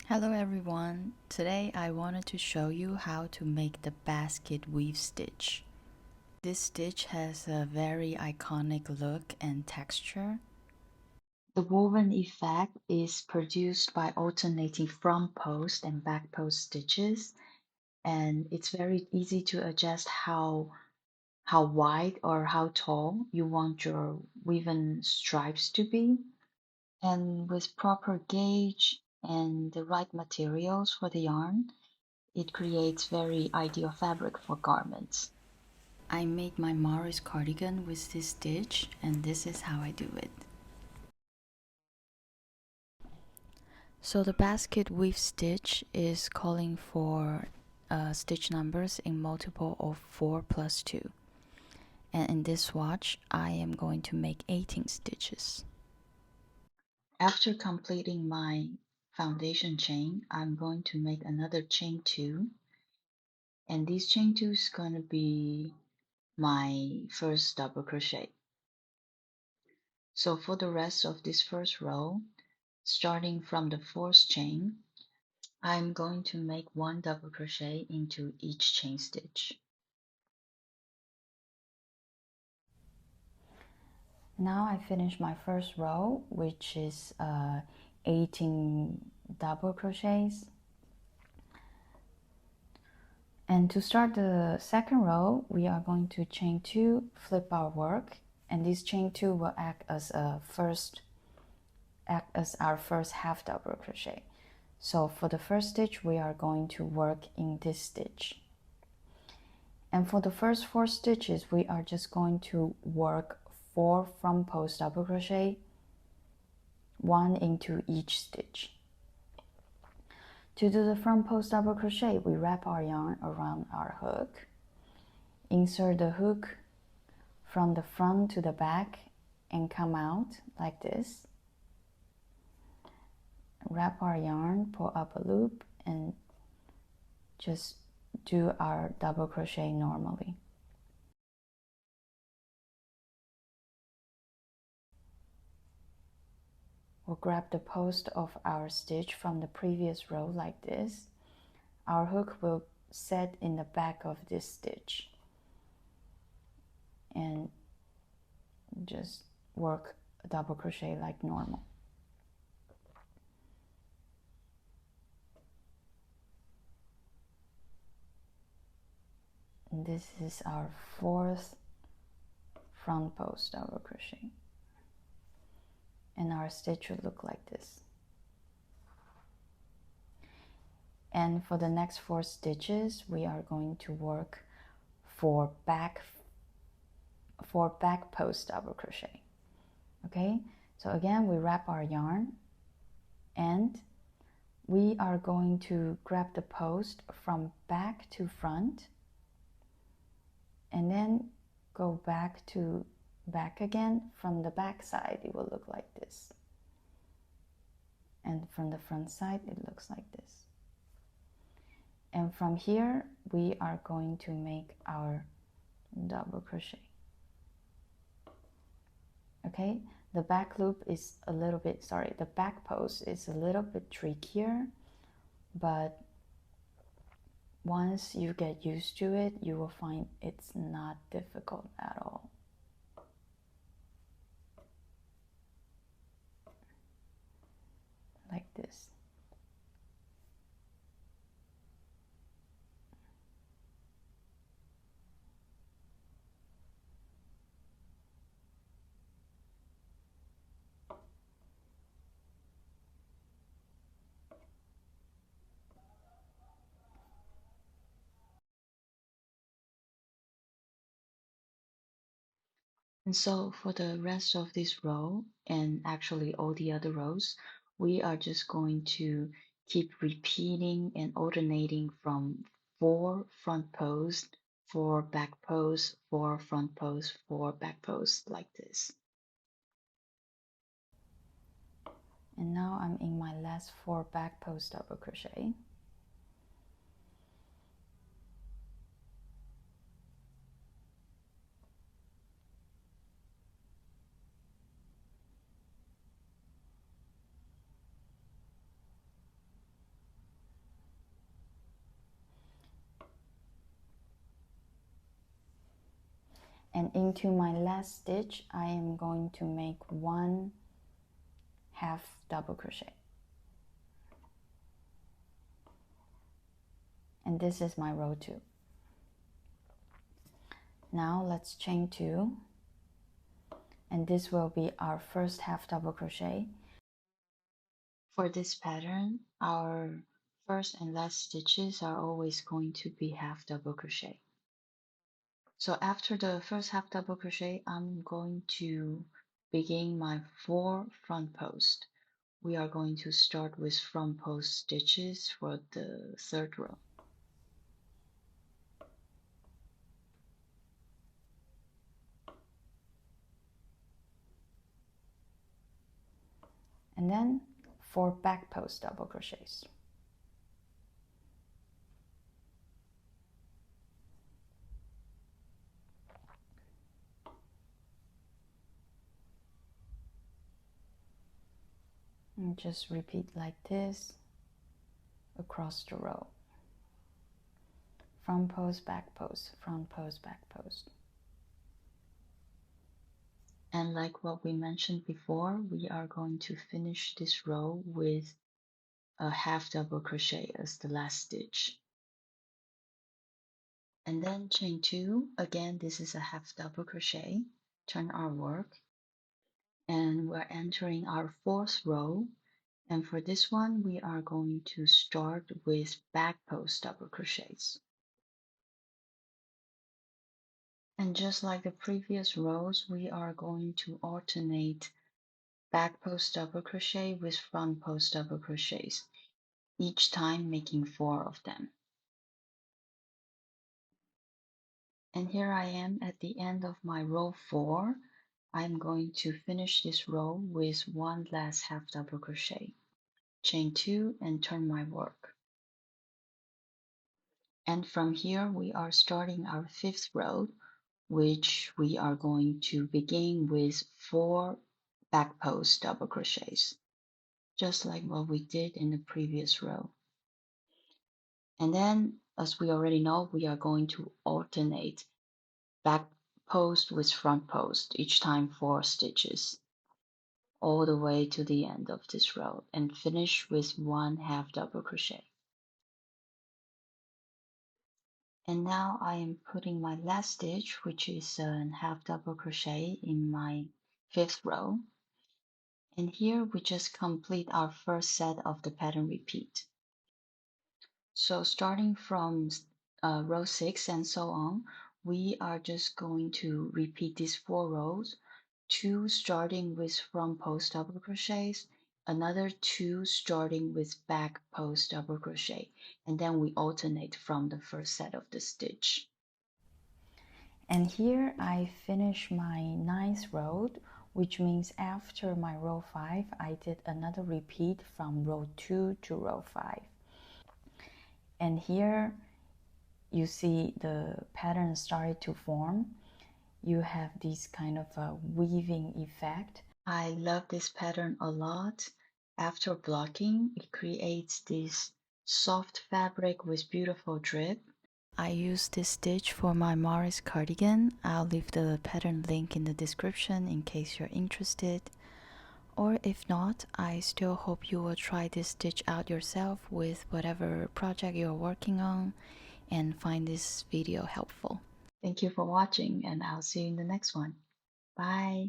Hello everyone, today I wanted to show you how to make the basket weave stitch. This stitch has a very iconic look and texture. The woven effect is produced by alternating front post and back post stitches, and it's very easy to adjust how wide or how tall you want your woven stripes to be. And with proper gauge and the right materials for the yarn, it creates very ideal fabric for garments. I made my Maris cardigan with this stitch, and this is how I do it. So the basket weave stitch is calling for stitch numbers in multiple of 4 plus 2. And in this swatch, I am going to make 18 stitches. After completing my foundation chain, I'm going to make another chain 2. And this chain 2 is going to be my first double crochet. So for the rest of this first row, starting from the 4th chain, I'm going to make 1 double crochet into each chain stitch. Now I finished my first row, which is 18 double crochets. And to start the second row, we are going to chain 2, flip our work, and this chain 2 will act as our first half double crochet. So for the first stitch, we are going to work in this stitch. And for the first 4 stitches, we are just going to work 4 front post double crochet, 1 into each stitch. To do the front post double crochet, we wrap our yarn around our hook, insert the hook from the front to the back and come out like this. Wrap our yarn, pull up a loop, and just do our double crochet normally. We'll grab the post of our stitch from the previous row like this. Our hook will set in the back of this stitch and just work a double crochet like normal. And this is our 4th front post double crochet, and our stitch would look like this. And for the next 4 stitches, we are going to work for back post double crochet. Okay, so again, we wrap our yarn and we are going to grab the post from back to front and then go back to back again. From the back side, it will look like this, and from the front side it looks like this. And from here we are going to make our double crochet. Okay, the back loop is a little bit, the back post is a little bit trickier, but once you get used to it, you will find it's not difficult at all. Like this. And so for the rest of this row, and actually all the other rows, we are just going to keep repeating and alternating from 4 front post, 4 back post, 4 front post, 4 back post, like this. And now I'm in my last 4 back post double crochet. And into my last stitch, I am going to make 1 half double crochet. And this is my row 2. Now let's chain 2, and this will be our first half double crochet. For this pattern, our first and last stitches are always going to be half double crochet. So after the first half double crochet, I'm going to begin my 4 front post. We are going to start with front post stitches for the 3rd row. And then 4 back post double crochets. And just repeat like this across the row. Front post, back post, front post, back post. And like what we mentioned before, we are going to finish this row with a half double crochet as the last stitch. And then chain 2, again this is a half double crochet, turn our work, and we're entering our 4th row. And for this one, we are going to start with back post double crochets. And just like the previous rows, we are going to alternate back post double crochet with front post double crochets, each time making 4 of them. And here I am at the end of my row 4. I'm going to finish this row with 1 last half double crochet, chain 2, and turn my work. And from here we are starting our 5th row, which we are going to begin with 4 back post double crochets, just like what we did in the previous row. And then, as we already know, we are going to alternate back post with front post, each time 4 stitches, all the way to the end of this row, and finish with 1 half double crochet. And now I am putting my last stitch, which is a half double crochet in my 5th row. And here we just complete our first set of the pattern repeat. So starting from row 6 and so on, we are just going to repeat these 4 rows, 2 starting with front post double crochets, another 2 starting with back post double crochet, and then we alternate from the first set of the stitch. And here I finish my 9th row, which means after my row 5, I did another repeat from row 2 to row 5. And here you see the pattern started to form. You have this kind of a weaving effect. I love this pattern a lot. After blocking, it creates this soft fabric with beautiful drip. I used this stitch for my Maris cardigan. I'll leave the pattern link in the description in case you're interested. Or if not, I still hope you will try this stitch out yourself with whatever project you're working on and find this video helpful. Thank you for watching, and I'll see you in the next one. Bye!